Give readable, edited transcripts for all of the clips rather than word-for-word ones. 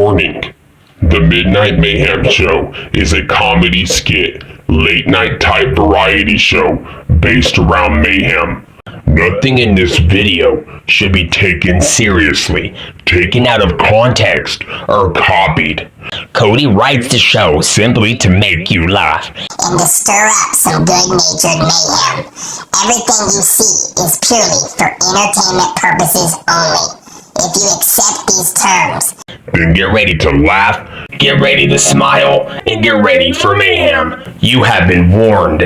Warning. The Midnight Mayhem Show is a comedy skit, late-night type variety show based around mayhem. Nothing in this video should be taken seriously, taken out of context, or copied. Cody writes the show simply to make you laugh and to stir up some good-natured mayhem. Everything you see is purely for entertainment purposes only. If you accept these terms, then get ready to laugh, get ready to smile, and get ready for mayhem. You have been warned.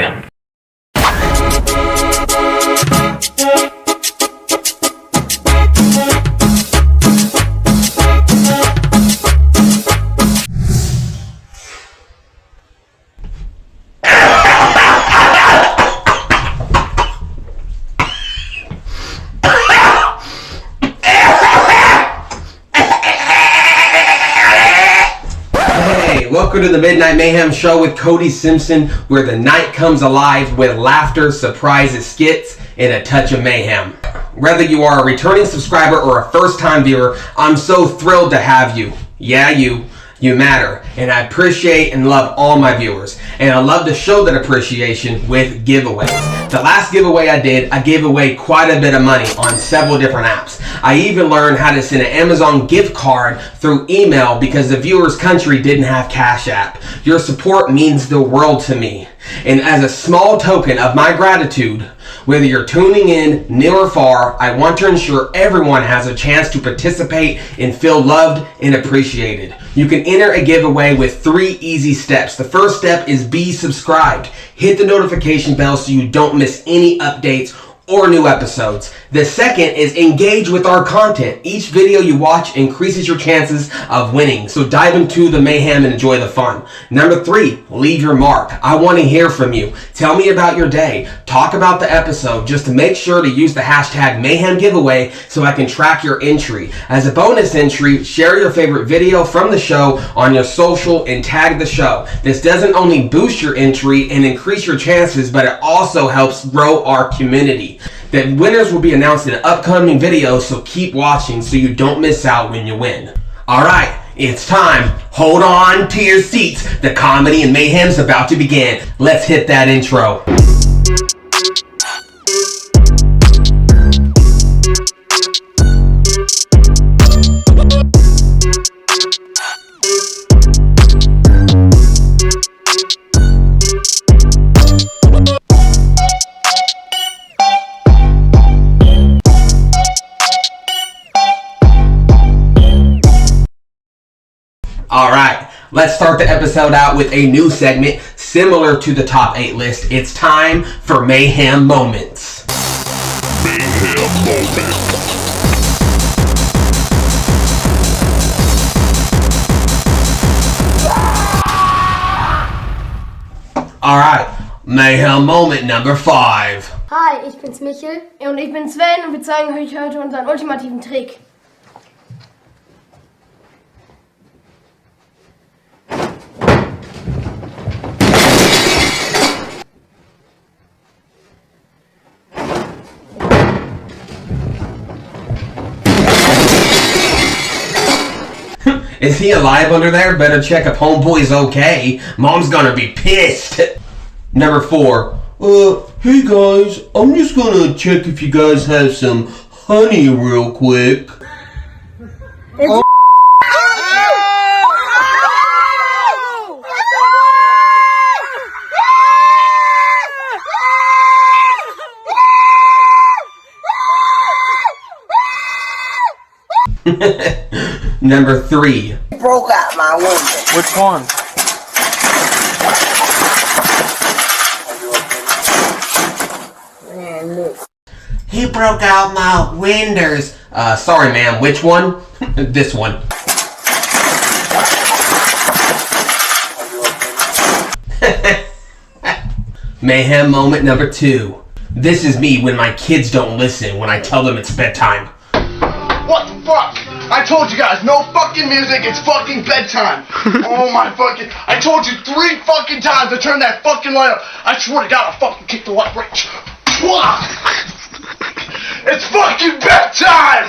Welcome to the Midnight Mayhem Show with Cody Simpson, where the night comes alive with laughter, surprises, skits, and a touch of mayhem. Whether you are a returning subscriber or a first-time viewer, I'm so thrilled to have you. Yeah, you matter, and I appreciate and love all my viewers, and I love to show that appreciation with giveaways. The last giveaway I did, I gave away quite a bit of money on several different apps. I even learned how to send an Amazon gift card through email because the viewer's country didn't have Cash App. Your support means the world to me, and as a small token of my gratitude, whether you're tuning in near or far, I want to ensure everyone has a chance to participate and feel loved and appreciated. You can enter a giveaway with 3 easy steps. The first step is be subscribed. Hit the notification bell so you don't miss any updates or new episodes. The second is engage with our content. Each video you watch increases your chances of winning. So dive into the mayhem and enjoy the fun. Number 3, leave your mark. I want to hear from you. Tell me about your day. Talk about the episode. Just to make sure to use the hashtag mayhem giveaway so I can track your entry. As a bonus entry, share your favorite video from the show on your social and tag the show. This doesn't only boost your entry and increase your chances, but it also helps grow our community. The winners will be announced in an upcoming video, so keep watching so you don't miss out when you win. Alright, it's time. Hold on to your seats. The comedy and mayhem's about to begin. Let's hit that intro. Alright, let's start the episode out with a new segment similar to the top 8 list. It's time for Mayhem Moments. Mayhem Moments. Alright, Mayhem Moment number 5. Hi, ich bin's Michel und ich bin Sven und wir zeigen euch heute unseren ultimativen Trick. Is he alive under there? Better check if homeboy's okay. Mom's gonna be pissed. Number 4. Hey guys, I'm just gonna check if you guys have some honey real quick. Number 3. Broke out my window. Which one? Man, look. He broke out my windows. Sorry ma'am, which one? This one. Mayhem moment number 2. This is me when my kids don't listen when I tell them it's bedtime. What the fuck? I told you guys, no fucking music, it's fucking bedtime. Oh my fucking, I told you 3 fucking times to turn that fucking light up. I swear to God, I'll fucking kick the light right. It's fucking bedtime!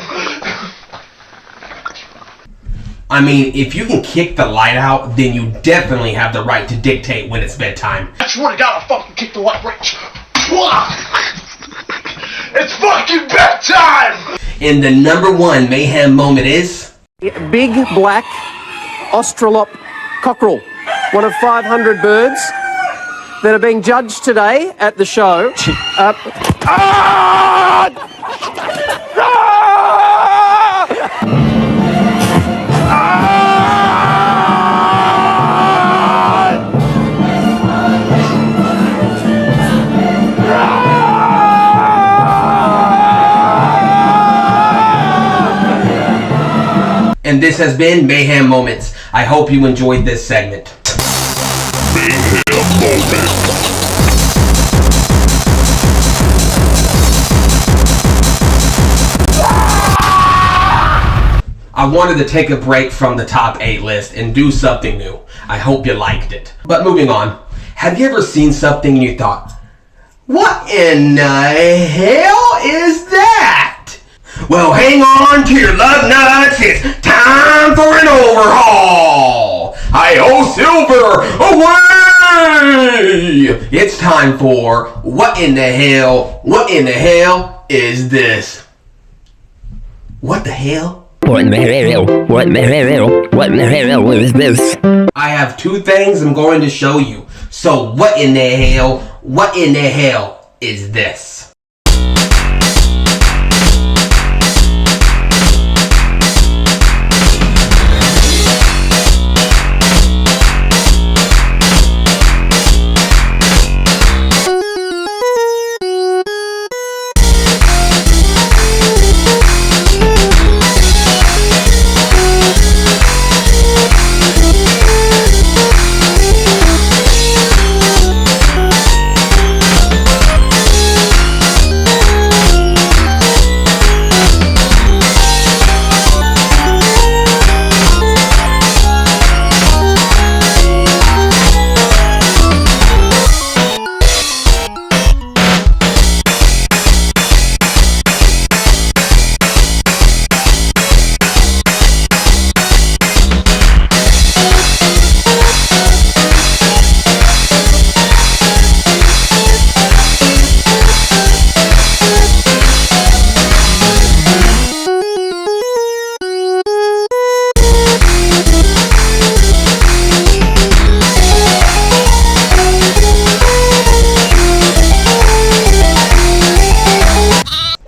I mean, if you can kick the light out, then you definitely have the right to dictate when it's bedtime. I swear to God, I'll fucking kick the light right. It's fucking bedtime! And the #1 Mayhem moment is... Big black Australop cockerel, one of 500 birds that are being judged today at the show. And this has been Mayhem Moments. I hope you enjoyed this segment. Mayhem moment. I wanted to take a break from the top 8 list and do something new. I hope you liked it. But moving on, have you ever seen something and you thought, what in the hell is that? Well, hang on to your lug nuts. It's time for an overhaul. Hi-ho, Silver, away! It's time for what in the hell is this? What the hell? What in the hell is this? I have 2 things I'm going to show you. So what in the hell is this?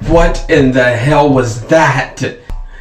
What in the hell was that?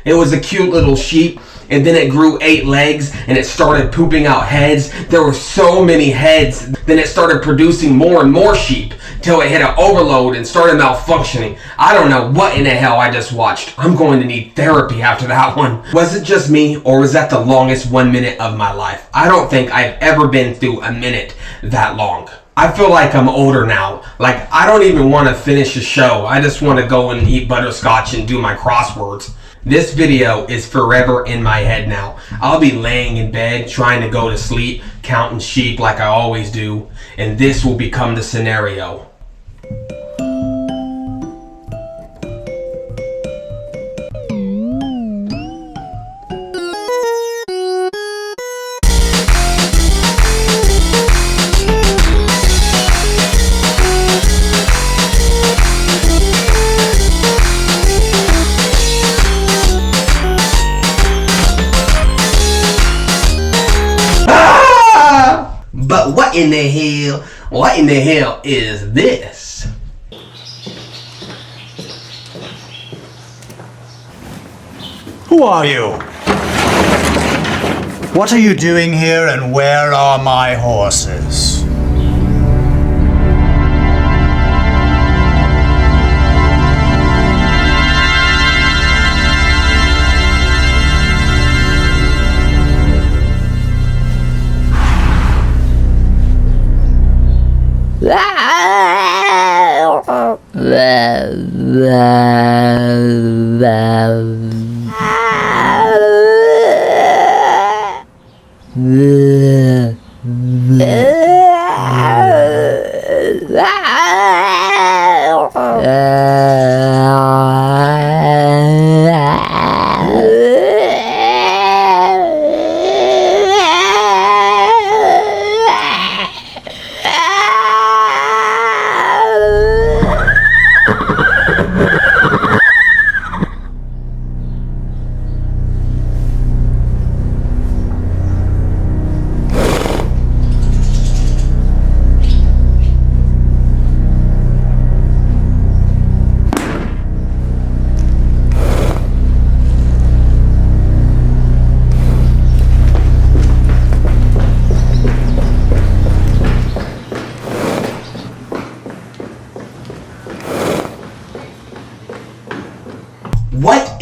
It was a cute little sheep, and then it grew 8 legs, and it started pooping out heads. There were so many heads, then it started producing more and more sheep, till it hit an overload and started malfunctioning. I don't know what in the hell I just watched. I'm going to need therapy after that one. Was it just me, or was that the longest 1 minute of my life? I don't think I've ever been through a minute that long. I feel like I'm older now. Like, I don't even want to finish the show. I just want to go and eat butterscotch and do my crosswords. This video is forever in my head now. I'll be laying in bed trying to go to sleep, counting sheep like I always do, and this will become the scenario. But what in the hell is this? Who are you? What are you doing here, and where are my horses?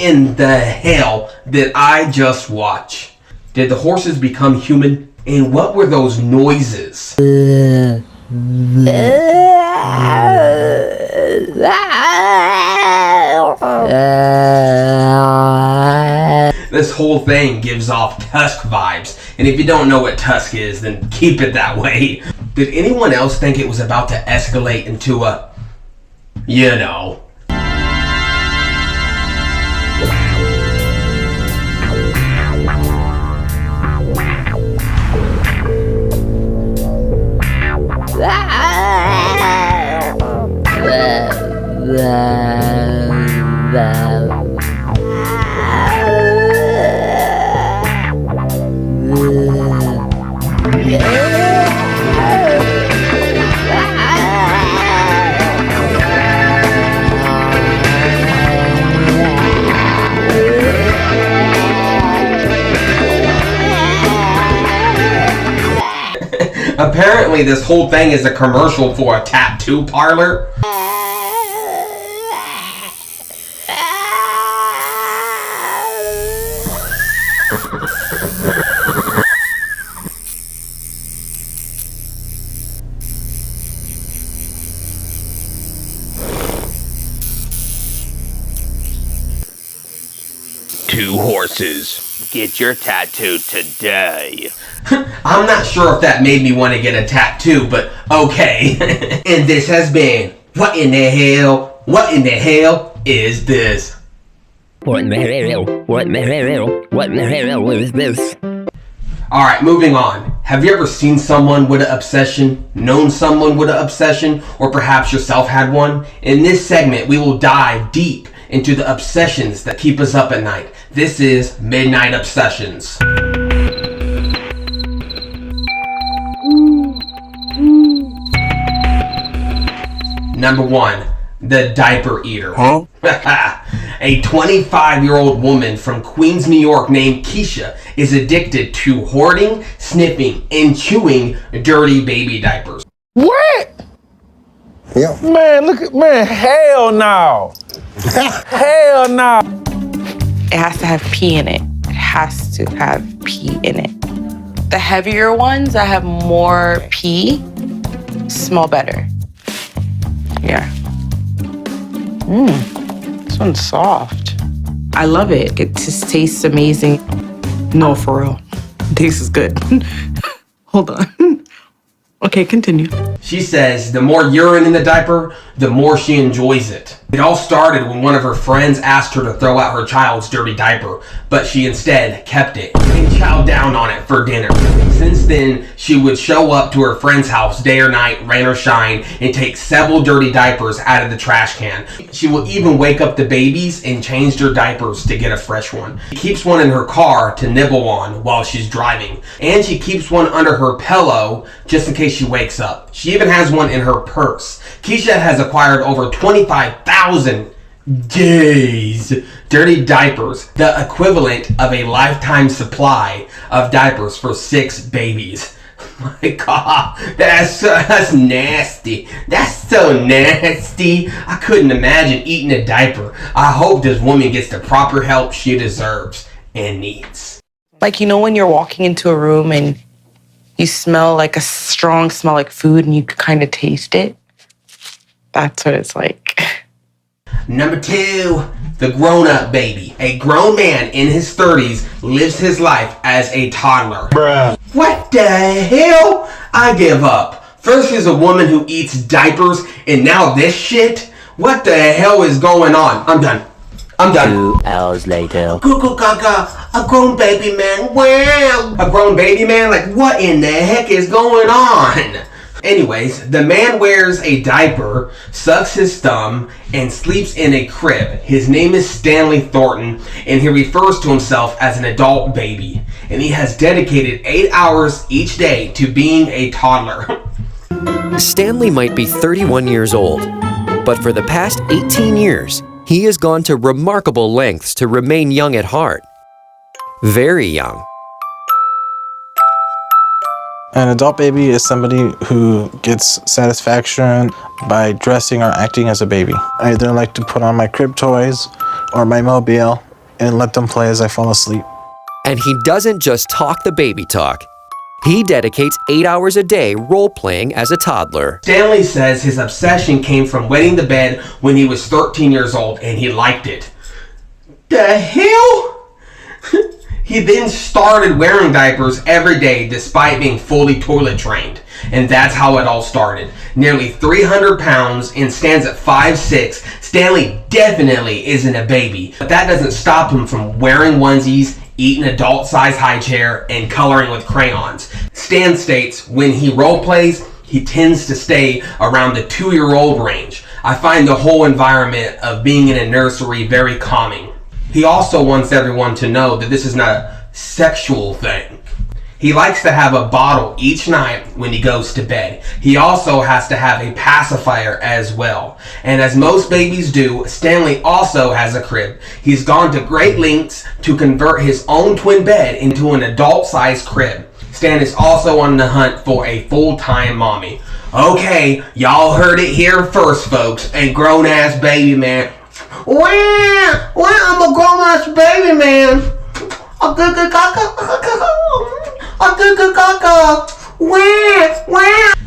in the hell did I just watch? Did the horses become human? And what were those noises? This whole thing gives off Tusk vibes, and if you don't know what Tusk is, then keep it that way. Did anyone else think it was about to escalate into a, you know? Apparently this whole thing is a commercial for a tattoo parlor. Two horses. Get your tattoo today. I'm not sure if that made me want to get a tattoo, but okay. And this has been, what in the hell? What in the hell is this? What in the hell? What in the hell? What in the hell is this? Alright, moving on. Have you ever seen someone with an obsession? Known someone with an obsession? Or perhaps yourself had one? In this segment, we will dive deep into the obsessions that keep us up at night. This is Midnight Obsessions. Number 1, the diaper eater. Huh? A 25-year-old woman from Queens, New York named Keisha is addicted to hoarding, sniffing, and chewing dirty baby diapers. What? Yeah. Man, look at, man, hell no. Hell no. It has to have pee in it. It has to have pee in it. The heavier ones that have more pee smell better. Yeah. This one's soft. I love it. It just tastes amazing. No, for real. It tastes good. Hold on. Okay, continue. She says the more urine in the diaper, the more she enjoys it. It all started when one of her friends asked her to throw out her child's dirty diaper, but she instead kept it and chowed down on it for dinner. Since then, she would show up to her friend's house day or night, rain or shine, and take several dirty diapers out of the trash can. She will even wake up the babies and change their diapers to get a fresh one. She keeps one in her car to nibble on while she's driving, and she keeps one under her pillow just in case she wakes up. She even has one in her purse. Keisha has acquired over 25,000 dirty diapers, the equivalent of a lifetime supply of diapers for 6 babies. My God, that's nasty. That's so nasty. I couldn't imagine eating a diaper. I hope this woman gets the proper help she deserves and needs. Like, you know when you're walking into a room and you smell like a strong smell like food and you can kind of taste it? That's what it's like. Number 2, the grown-up baby. A grown man in his 30s lives his life as a toddler. Bruh. What the hell? I give up. First is a woman who eats diapers, and now this shit? What the hell is going on? I'm done. 2 hours later. Cuckoo caca, a grown baby man. Wow. A grown baby man? Like, what in the heck is going on? Anyways, the man wears a diaper, sucks his thumb, and sleeps in a crib. His name is Stanley Thornton, and he refers to himself as an adult baby. And he has dedicated 8 hours each day to being a toddler. Stanley might be 31 years old, but for the past 18 years, he has gone to remarkable lengths to remain young at heart. Very young. An adult baby is somebody who gets satisfaction by dressing or acting as a baby. I either like to put on my crib toys or my mobile and let them play as I fall asleep. And he doesn't just talk the baby talk. He dedicates 8 hours a day role-playing as a toddler. Stanley says his obsession came from wetting the bed when he was 13 years old and he liked it. The hell? He then started wearing diapers every day despite being fully toilet trained. And that's how it all started. Nearly 300 pounds and stands at 5'6", Stanley definitely isn't a baby. But that doesn't stop him from wearing onesies, eating adult-sized high chair, and coloring with crayons. Stan states when he role plays, he tends to stay around the 2-year-old range. I find the whole environment of being in a nursery very calming. He also wants everyone to know that this is not a sexual thing. He likes to have a bottle each night when he goes to bed. He also has to have a pacifier as well. And as most babies do, Stanley also has a crib. He's gone to great lengths to convert his own twin bed into an adult-sized crib. Stan is also on the hunt for a full-time mommy. Okay, y'all heard it here first, folks. A grown-ass baby man. Well, I'm a grown-ass baby man. A good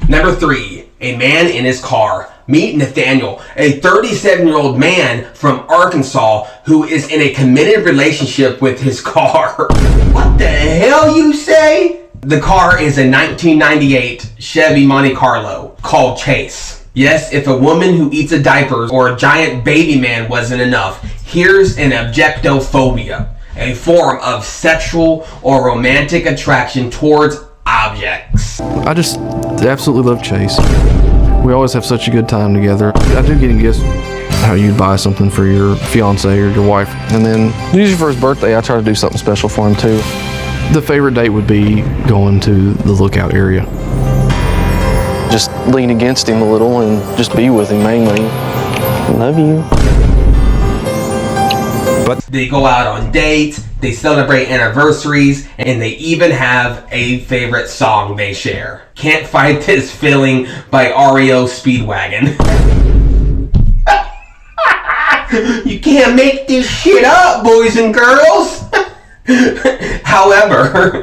Number 3, a man in his car. Meet Nathaniel, a 37-year-old man from Arkansas who is in a committed relationship with his car. What the hell you say? The car is a 1998 Chevy Monte Carlo called Chase. Yes, if a woman who eats a diaper or a giant baby man wasn't enough, here's an objectophobia, a form of sexual or romantic attraction towards objects. I just absolutely love Chase. We always have such a good time together. I do get a guess how you'd buy something for your fiance or your wife. And then usually for his birthday, I try to do something special for him too. The favorite date would be going to the lookout area. Just lean against him a little and just be with him mainly. Love you. But they go out on dates, they celebrate anniversaries, and they even have a favorite song they share. Can't Fight This Feeling by REO Speedwagon. You can't make this shit up, boys and girls. However,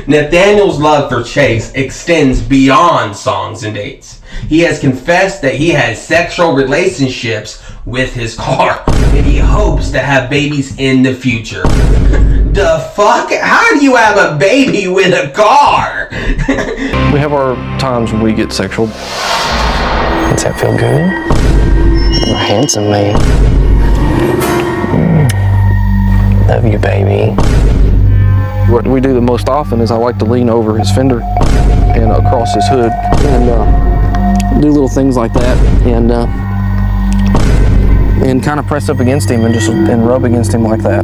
Nathaniel's love for Chase extends beyond songs and dates. He has confessed that he has sexual relationships with his car, and he hopes to have babies in the future. The fuck? How do you have a baby with a car? We have our times when we get sexual. Does that feel good? You're a handsome man. Love you, baby. What we do the most often is I like to lean over his fender and across his hood and do little things like that and kind of press up against him and rub against him like that.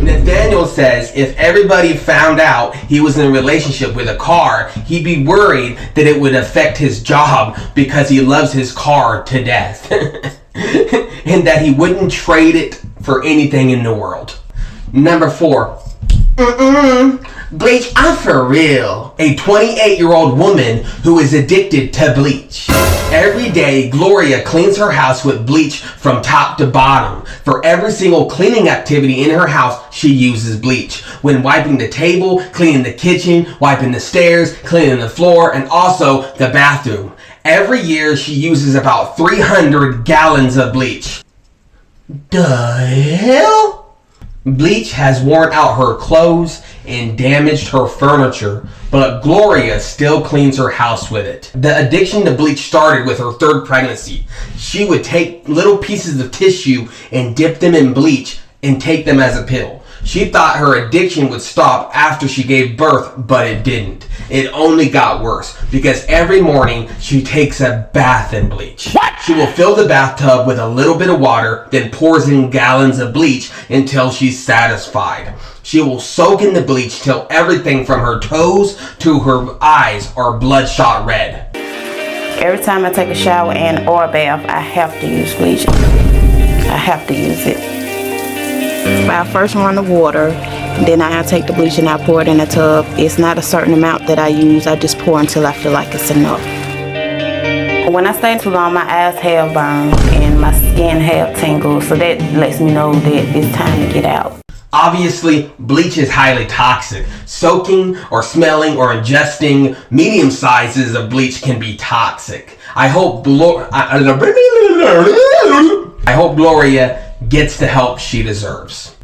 Nathaniel says if everybody found out he was in a relationship with a car, he'd be worried that it would affect his job because he loves his car to death. And that he wouldn't trade it for anything in the world. Number 4. Bleach, I'm for real. A 28-year-old woman who is addicted to bleach. Every day, Gloria cleans her house with bleach from top to bottom. For every single cleaning activity in her house, she uses bleach. When wiping the table, cleaning the kitchen, wiping the stairs, cleaning the floor, and also the bathroom. Every year, she uses about 300 gallons of bleach. The hell? Bleach has worn out her clothes and damaged her furniture, but Gloria still cleans her house with it. The addiction to bleach started with her 3rd pregnancy. She would take little pieces of tissue and dip them in bleach and take them as a pill. She thought her addiction would stop after she gave birth, but it didn't. It only got worse because every morning she takes a bath in bleach. What? She will fill the bathtub with a little bit of water, then pours in gallons of bleach until she's satisfied. She will soak in the bleach till everything from her toes to her eyes are bloodshot red. Every time I take a shower and or a bath, I have to use bleach. I have to use it. I first run the water, then I take the bleach and I pour it in a tub. It's not a certain amount that I use. I just pour until I feel like it's enough. When I stay too long, my eyes have burned and my skin have tingled, so that lets me know that it's time to get out. Obviously, bleach is highly toxic. Soaking or smelling or ingesting medium sizes of bleach can be toxic. I hope Gloria gets the help she deserves.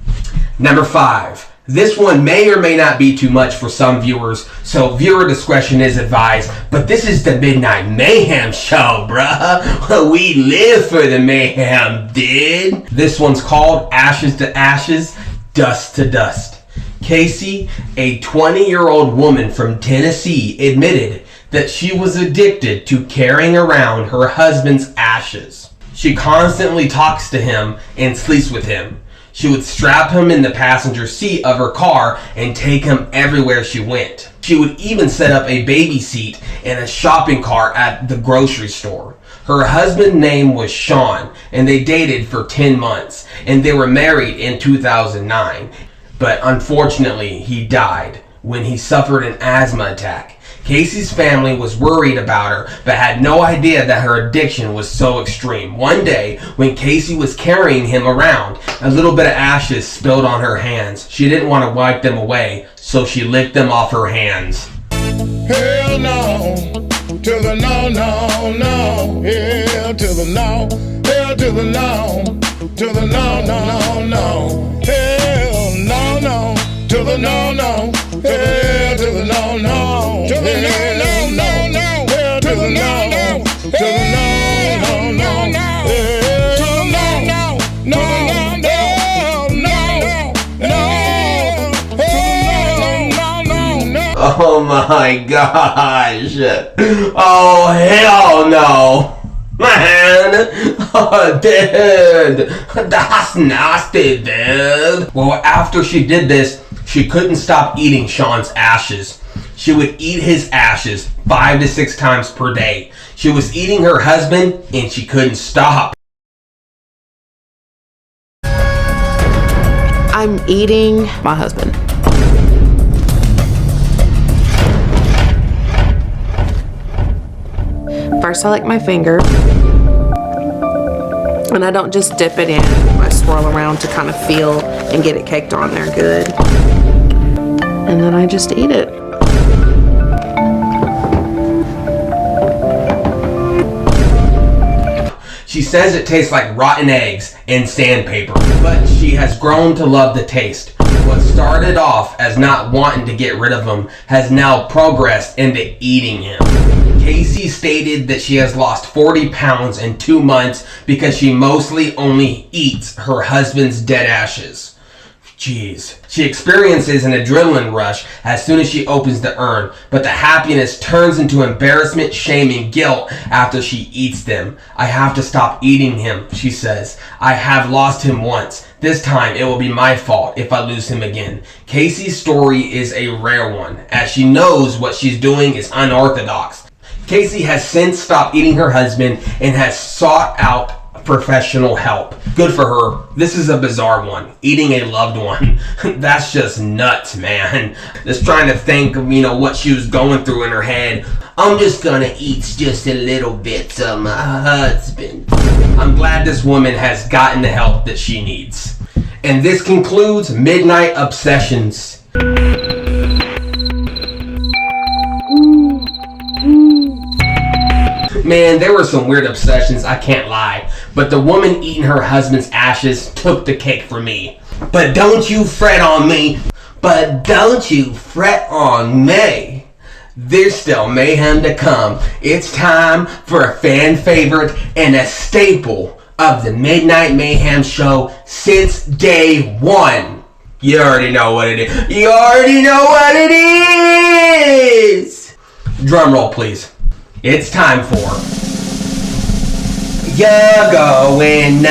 Number 5. This one may or may not be too much for some viewers, so viewer discretion is advised, but this is the Midnight Mayhem show, bruh. We live for the mayhem, dude. This one's called Ashes to Ashes, Dust to Dust. Casey, a 20-year-old woman from Tennessee, admitted that she was addicted to carrying around her husband's ashes. She constantly talks to him and sleeps with him. She would strap him in the passenger seat of her car and take him everywhere she went. She would even set up a baby seat in a shopping cart at the grocery store. Her husband's name was Sean, and they dated for 10 months, and they were married in 2009. But unfortunately, he died when he suffered an asthma attack. Casey's family was worried about her, but had no idea that her addiction was so extreme. One day, when Casey was carrying him around, a little bit of ashes spilled on her hands. She didn't want to wipe them away, so she licked them off her hands. Hell no, to the no, no, no. Hell to the no, hell to the no, to the no, no, no. Hell no, no, to the no, no. Hell to the no, no. To the no, no, no, no. Hell to the no, no. To the no, no, no, no. Hell to the no, no, no, no, no. Oh my gosh. Oh hell no. Man. Oh dude. That's nasty, dude. Well, after she did this, she couldn't stop eating Sean's ashes. She would eat his ashes 5 to 6 times per day. She was eating her husband and she couldn't stop. I'm eating my husband. First, I lick my finger. And I don't just dip it in. I swirl around to kind of feel and get it caked on there good. And then I just eat it. She says it tastes like rotten eggs and sandpaper, but she has grown to love the taste. What started off as not wanting to get rid of him has now progressed into eating him. Casey stated that she has lost 40 pounds in 2 months because she mostly only eats her husband's dead ashes. Jeez. She experiences an adrenaline rush as soon as she opens the urn, but the happiness turns into embarrassment, shame, and guilt after she eats them. I have to stop eating him, she says. I have lost him once. This time it will be my fault if I lose him again. Casey's story is a rare one, as she knows what she's doing is unorthodox. Casey has since stopped eating her husband and has sought out professional help. Good for her. This is a bizarre one. Eating a loved one. That's just nuts, man. Just trying to think of, what she was going through in her head. I'm just gonna eat just a little bit of my husband. I'm glad this woman has gotten the help that she needs. And this concludes Midnight Obsessions. Man, there were some weird obsessions, I can't lie. But the woman eating her husband's ashes took the cake for me. But don't you fret on me. But don't you fret on me. There's still mayhem to come. It's time for a fan favorite and a staple of the Midnight Mayhem show since day one. You already know what it is. You already know what it is. Drum roll, please. It's time for You're Going to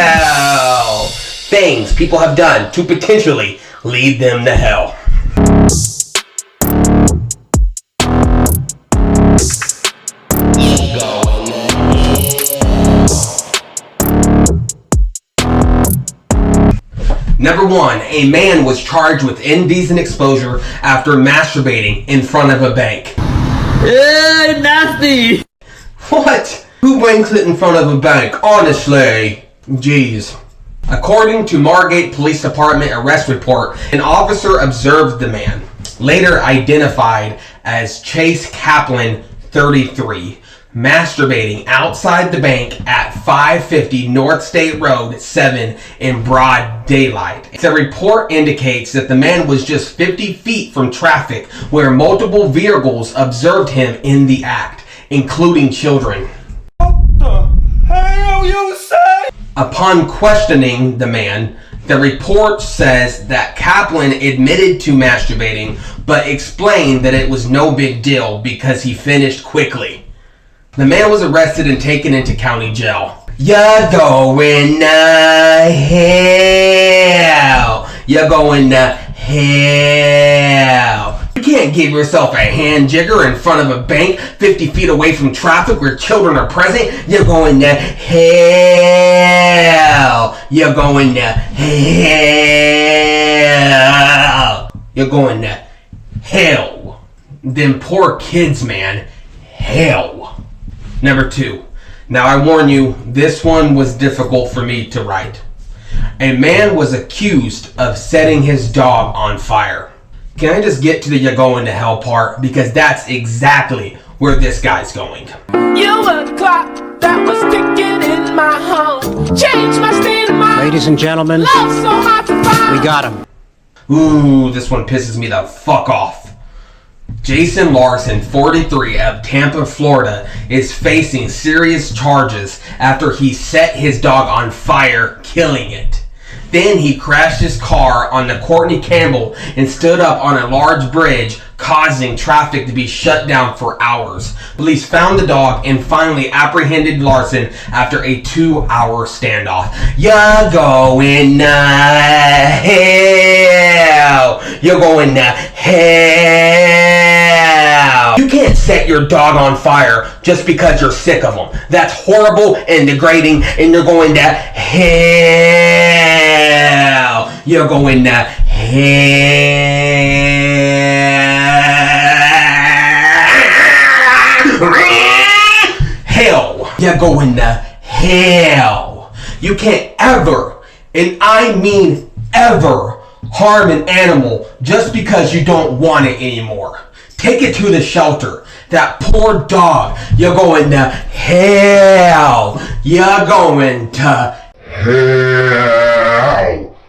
Hell. Things people have done to potentially lead them to hell. Number 1, a man was charged with indecent exposure after masturbating in front of a bank. Nasty! What? Who wanks it in front of a bank? Honestly. Jeez. According to Margate Police Department arrest report, an officer observed the man, later identified as Chase Kaplan, 33, masturbating outside the bank at 550 North State Road 7 in broad daylight. The report indicates that the man was just 50 feet from traffic where multiple vehicles observed him in the act, including children. What the hell you say? Upon questioning the man, the report says that Kaplan admitted to masturbating, but explained that it was no big deal because he finished quickly. The man was arrested and taken into county jail. You're going to hell. You're going to hell. You can't give yourself a hand jigger in front of a bank 50 feet away from traffic where children are present. You're going to hell. You're going to hell. You're going to hell. Them poor kids, man. Hell. Number 2. Now I warn you, this one was difficult for me to write. A man was accused of setting his dog on fire. Can I just get to the "you're going to hell" part? Because that's exactly where this guy's going. You were the clock that was ticking in my home. Changed my state of mind. Ladies and gentlemen, Love so hard to find. we got him. Ooh, this one pisses me the fuck off. Jason Larson, 43, of Tampa, Florida, is facing serious charges after he set his dog on fire, killing it. Then he crashed his car on the Courtney Campbell and stood up on a large bridge, causing traffic to be shut down for hours. Police found the dog and finally apprehended Larson after a 2-hour standoff. You're going to hell. You're going to hell. You can't set your dog on fire just because you're sick of them. That's horrible and degrading, and you're going to hell. You're going to hell. You're going to hell. You can't ever, and I mean ever, harm an animal just because you don't want it anymore. Take it to the shelter. That poor dog. You're going to hell. You're going to hell.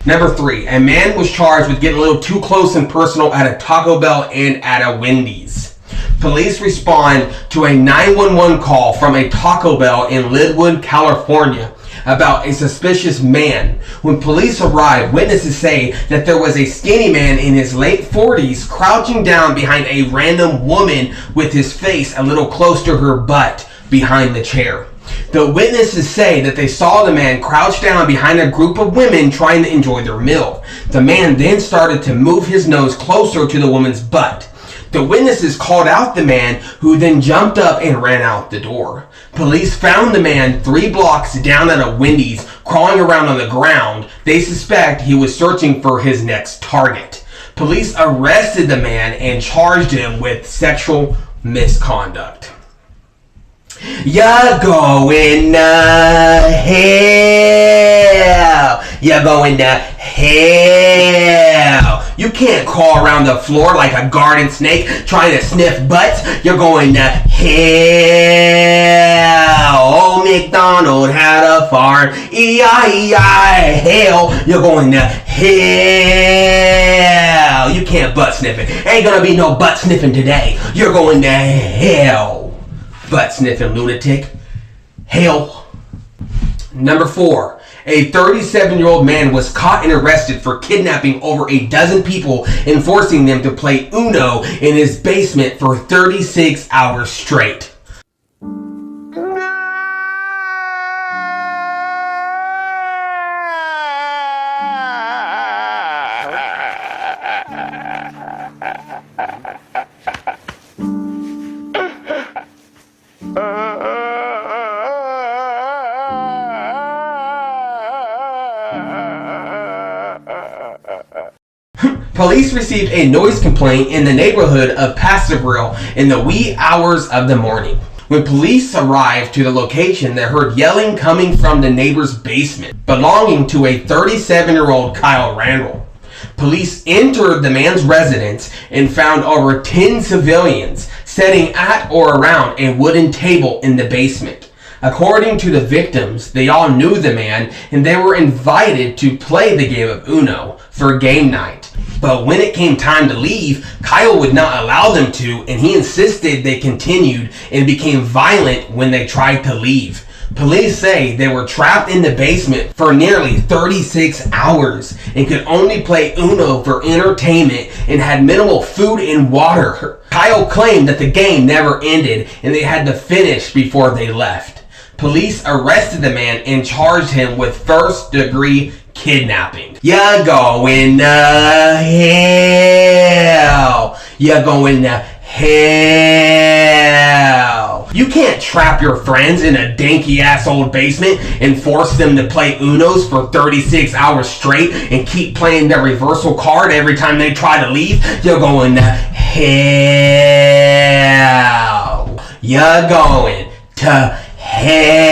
Number 3. A man was charged with getting a little too close and personal at a Taco Bell and at a Wendy's. Police respond to a 911 call from a Taco Bell in Linwood, California, about a suspicious man. When police arrived, witnesses say that there was a skinny man in his late 40s crouching down behind a random woman with his face a little close to her butt behind the chair. The witnesses say that they saw the man crouch down behind a group of women trying to enjoy their meal. The man then started to move his nose closer to the woman's butt. The witnesses called out the man, who then jumped up and ran out the door. Police found the man 3 blocks down at a Wendy's, crawling around on the ground. They suspect he was searching for his next target. Police arrested the man and charged him with sexual misconduct. You're going to hell. You're going to hell. You can't crawl around the floor like a garden snake trying to sniff butts. You're going to hell. Old MacDonald had a farm. E-I-E-I, hell. You're going to hell. You can't butt sniffing. Ain't gonna be no butt sniffing today. You're going to hell. Butt sniffing lunatic. Hell. Number 4. A 37-year-old man was caught and arrested for kidnapping over a dozen people and forcing them to play Uno in his basement for 36 hours straight. Police received a noise complaint in the neighborhood of Pasterville in the wee hours of the morning. When police arrived to the location, they heard yelling coming from the neighbor's basement, belonging to a 37-year-old Kyle Randall. Police entered the man's residence and found over 10 civilians sitting at or around a wooden table in the basement. According to the victims, they all knew the man and they were invited to play the game of Uno for game night. But when it came time to leave, Kyle would not allow them to, and he insisted they continued and became violent when they tried to leave. Police say they were trapped in the basement for nearly 36 hours and could only play Uno for entertainment and had minimal food and water. Kyle claimed that the game never ended and they had to finish before they left. Police arrested the man and charged him with first-degree kidnapping. You're going to hell. You're going to hell. You can't trap your friends in a danky-ass old basement and force them to play Unos for 36 hours straight and keep playing their reversal card every time they try to leave. You're going to hell. You're going to hell.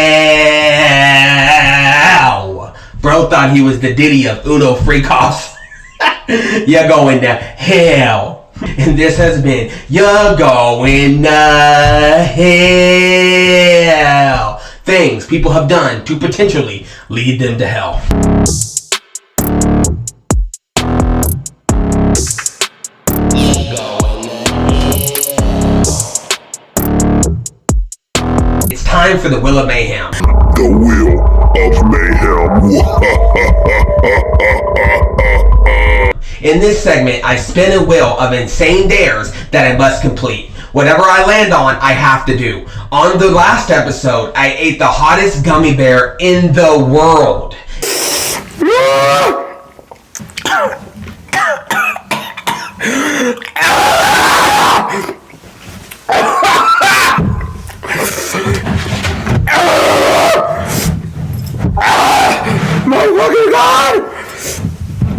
Bro thought he was the Diddy of Uno Freakoffs. You're going to hell. And this has been You're Going to Hell. Things people have done to potentially lead them to hell. It's time for the Wheel of Mayhem. The Wheel of Mayhem. In this segment, I spin a wheel of insane dares that I must complete. Whatever I land on, I have to do. On the last episode, I ate the hottest gummy bear in the world. My fucking God!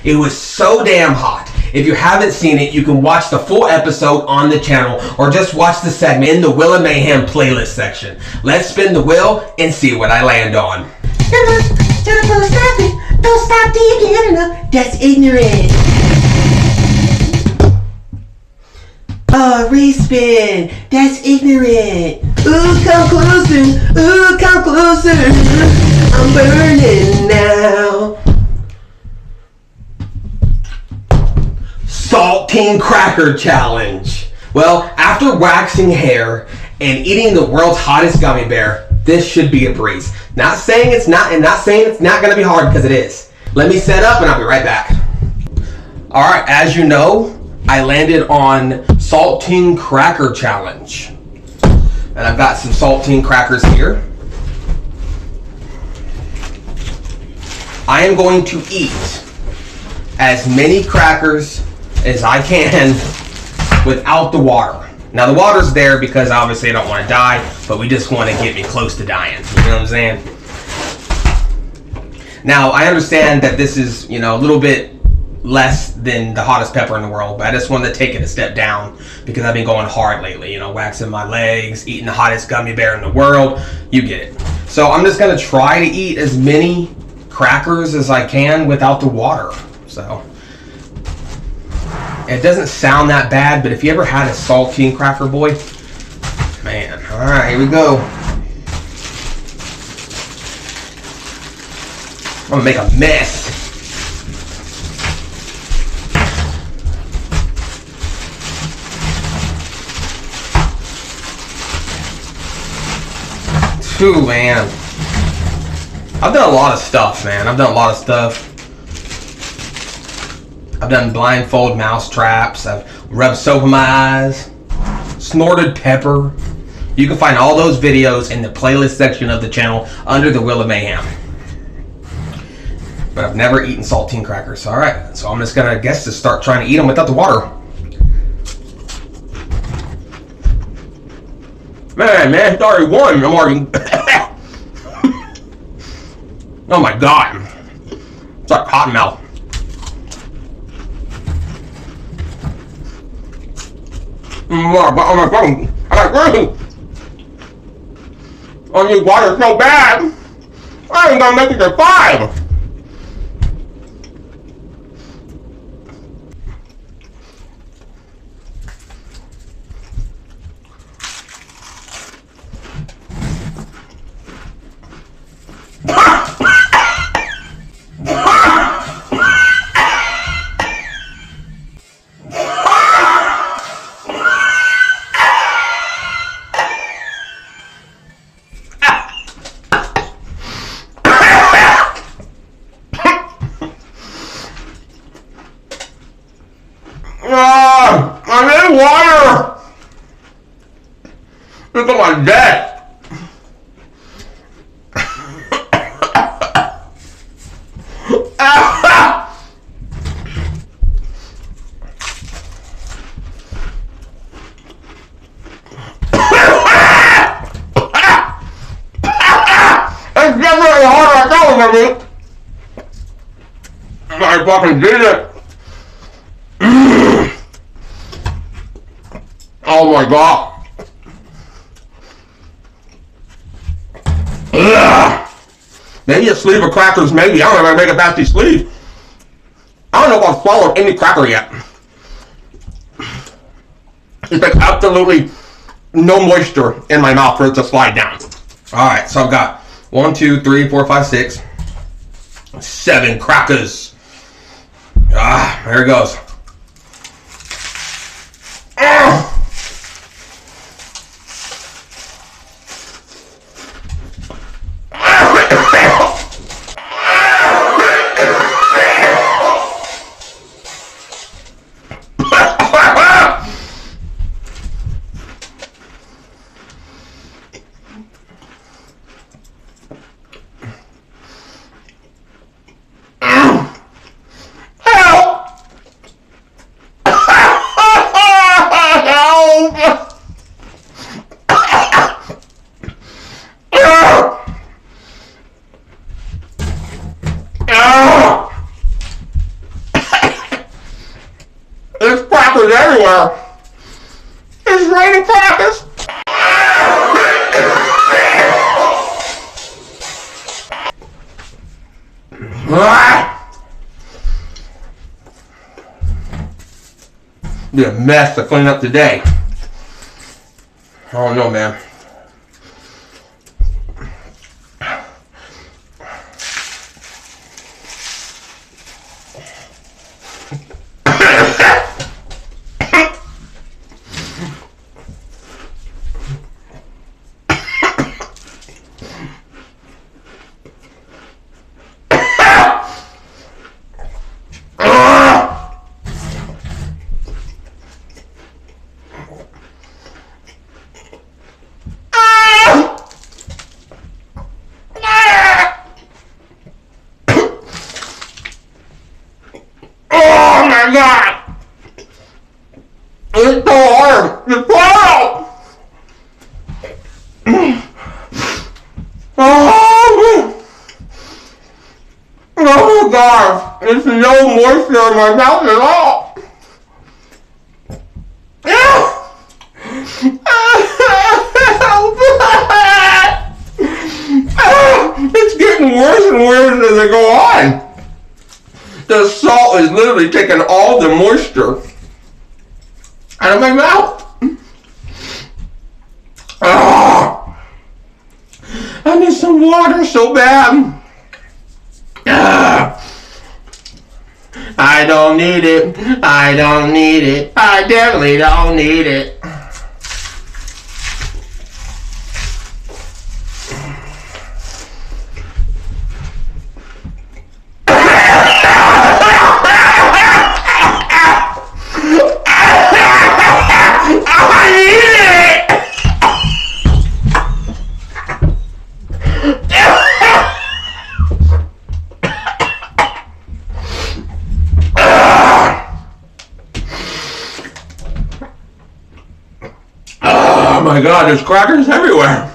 It was so damn hot. If you haven't seen it, you can watch the full episode on the channel or just watch the segment in the Wheel of Mayhem playlist section. Let's spin the wheel and see what I land on. Don't stop till you get enough. That's ignorant. Respin. That's ignorant. Ooh, come closer. Ooh, come closer. I'm burning now. Saltine Cracker Challenge. Well, after waxing hair and eating the world's hottest gummy bear, this should be a breeze. Not saying it's not, and not saying it's not gonna be hard, because it is. Let me set up and I'll be right back. Alright, as you know, I landed on Saltine Cracker Challenge. And I've got some saltine crackers here. I am going to eat as many crackers as I can without the water. Now the water's there because obviously I don't want to die, but we just want to get me close to dying. You know what I'm saying? Now I understand that this is, you know, a little bit less than the hottest pepper in the world, but I just wanted to take it a step down because I've been going hard lately, you know, waxing my legs, eating the hottest gummy bear in the world. You get it. So I'm just going to try to eat as many crackers as I can without the water. So it doesn't sound that bad, but if you ever had a saltine cracker, boy, man. All right, here we go. I'm gonna make a mess. Ooh, man. I've done a lot of stuff, man. I've done a lot of stuff. I've done blindfold mouse traps. I've rubbed soap in my eyes. Snorted pepper. You can find all those videos in the playlist section of the channel under the Wheel of Mayhem. But I've never eaten saltine crackers. Alright, so I'm just gonna guess to start trying to eat them without the water. Man, it's already one. I'm already... Oh my God. It's like cotton mouth. Oh my phone. I got green. I need water so bad. I ain't gonna make it to 5. I need water! Look at my deck! It's definitely harder I thought it would be! I fucking did it! Oh my god. Ugh. Maybe a sleeve of crackers, maybe. I don't know if I make a nasty sleeve. I don't know if I've swallowed any cracker yet. It's like absolutely no moisture in my mouth for it to slide down. Alright, so I've got 1, 2, 3, 4, 5, 6, 7 crackers. There it goes. There's crackers everywhere. It's raining crackers. Be a mess to clean up today. I don't know, man. Oh my god! It's so hard to swallow! Oh my god! There's no moisture in my mouth at all! It's getting worse and worse as I go on! The salt is literally taking all the moisture out of my mouth. I need some water so bad. I don't need it. I don't need it. I definitely don't need it. Oh my god, there's crackers everywhere.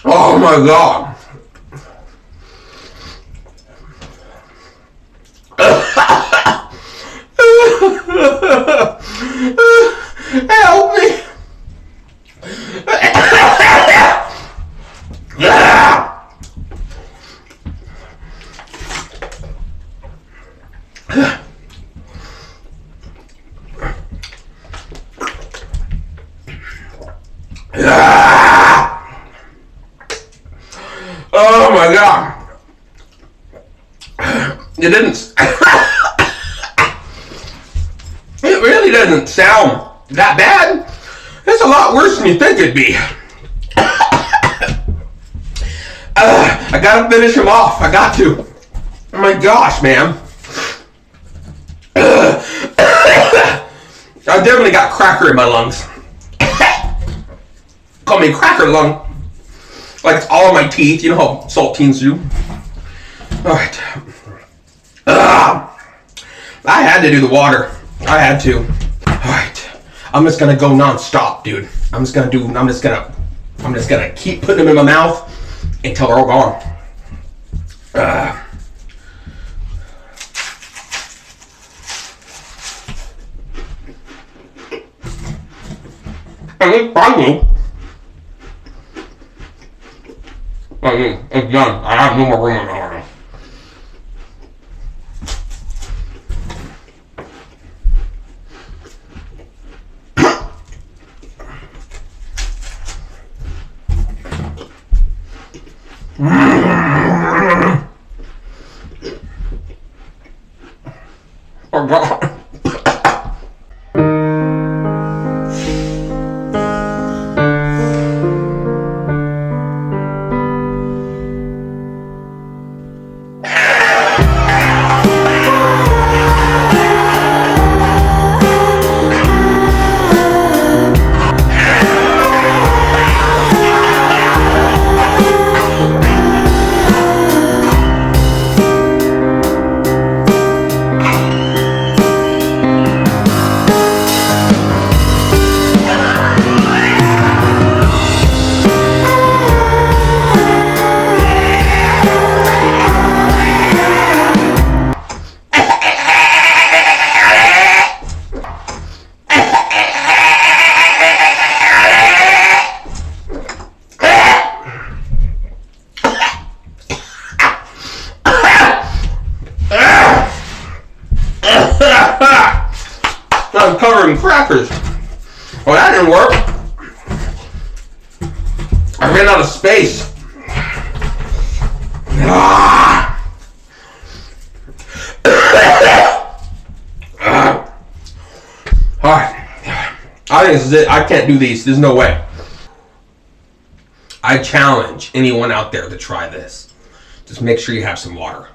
Oh my god. Oh my god. It didn't. It really doesn't sound that bad. It's a lot worse than you think it'd be. I gotta finish him off. I got to. Oh my gosh, man. I definitely got cracker in my lungs. Call me cracker lung. Like it's all in my teeth. You know how saltines do. Alright. I had to do the water. I had to. Alright. I'm just gonna go non-stop, dude. I'm just gonna keep putting them in my mouth until they're all gone. Finally. It's done. I have no more room in my heart. Oh God. I'm covered in crackers. Well, that didn't work. I ran out of space. Alright. I think this is it. I can't do these. There's no way. I challenge anyone out there to try this. Just make sure you have some water.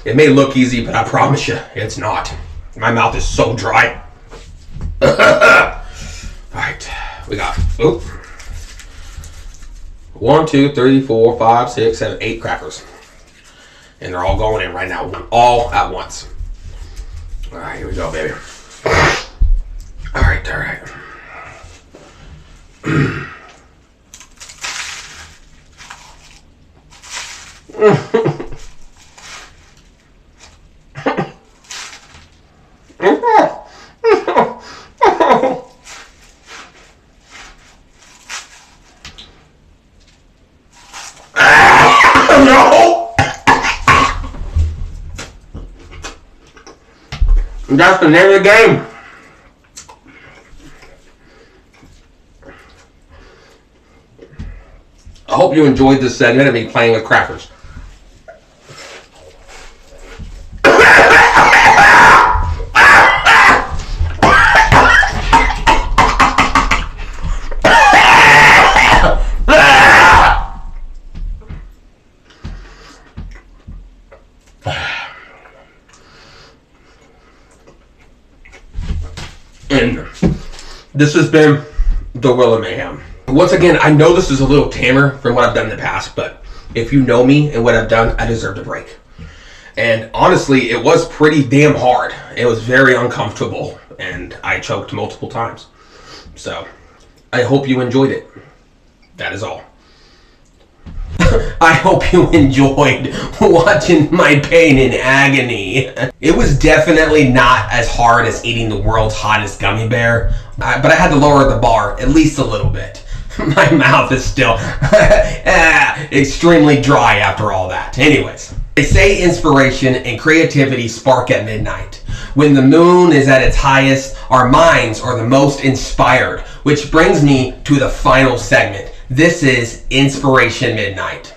It may look easy, but I promise you, it's not. My mouth is so dry. Alright, we got 1, 2, 3, 4, 5, 6, 7, 8 crackers. And they're all going in right now, all at once. Alright, here we go, baby. Alright, alright. No! That's the name of the game. I hope you enjoyed this segment of me playing with crackers. And this has been the Will of Mayhem. Once again, I know this is a little tamer from what I've done in the past, but if you know me and what I've done, I deserve a break. And honestly, it was pretty damn hard. It was very uncomfortable, and I choked multiple times. So, I hope you enjoyed it. That is all. I hope you enjoyed watching my pain and agony. It was definitely not as hard as eating the world's hottest gummy bear, but I had to lower the bar at least a little bit. My mouth is still extremely dry after all that. Anyways, They say inspiration and creativity spark at midnight. When the moon is at its highest, our minds are the most inspired, which brings me to the final segment. This is Inspiration Midnight.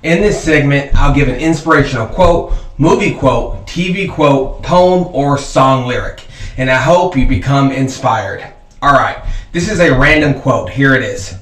In this segment, I'll give an inspirational quote, movie quote, TV quote, poem, or song lyric, and I hope you become inspired. Alright, this is a random quote. Here it is.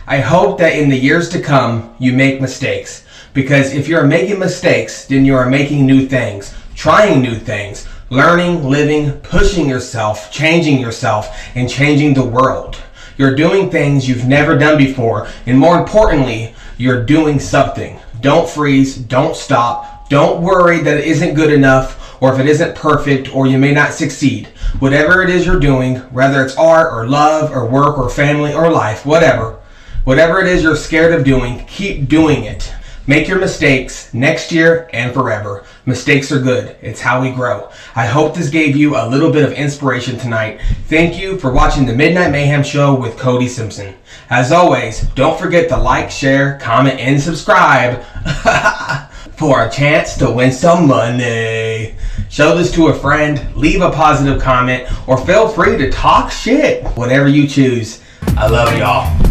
I hope that in the years to come, you make mistakes, because if you're making mistakes, then you are making new things, trying new things, learning, living, pushing yourself, and changing the world. You're doing things you've never done before, and more importantly, you're doing something. Don't freeze, don't stop, don't worry that it isn't good enough, or if it isn't perfect, or you may not succeed. Whatever it is you're doing, whether it's art, or love, or work, or family, or life, whatever it is you're scared of doing, keep doing it. Make your mistakes next year and forever. Mistakes are good. It's how we grow. I hope this gave you a little bit of inspiration tonight. Thank you for watching the Midnight Mayhem Show with Cody Simpson. As always, don't forget to like, share, comment, and subscribe for a chance to win some money. Show this to a friend, leave a positive comment, or feel free to talk shit. Whatever you choose. I love y'all.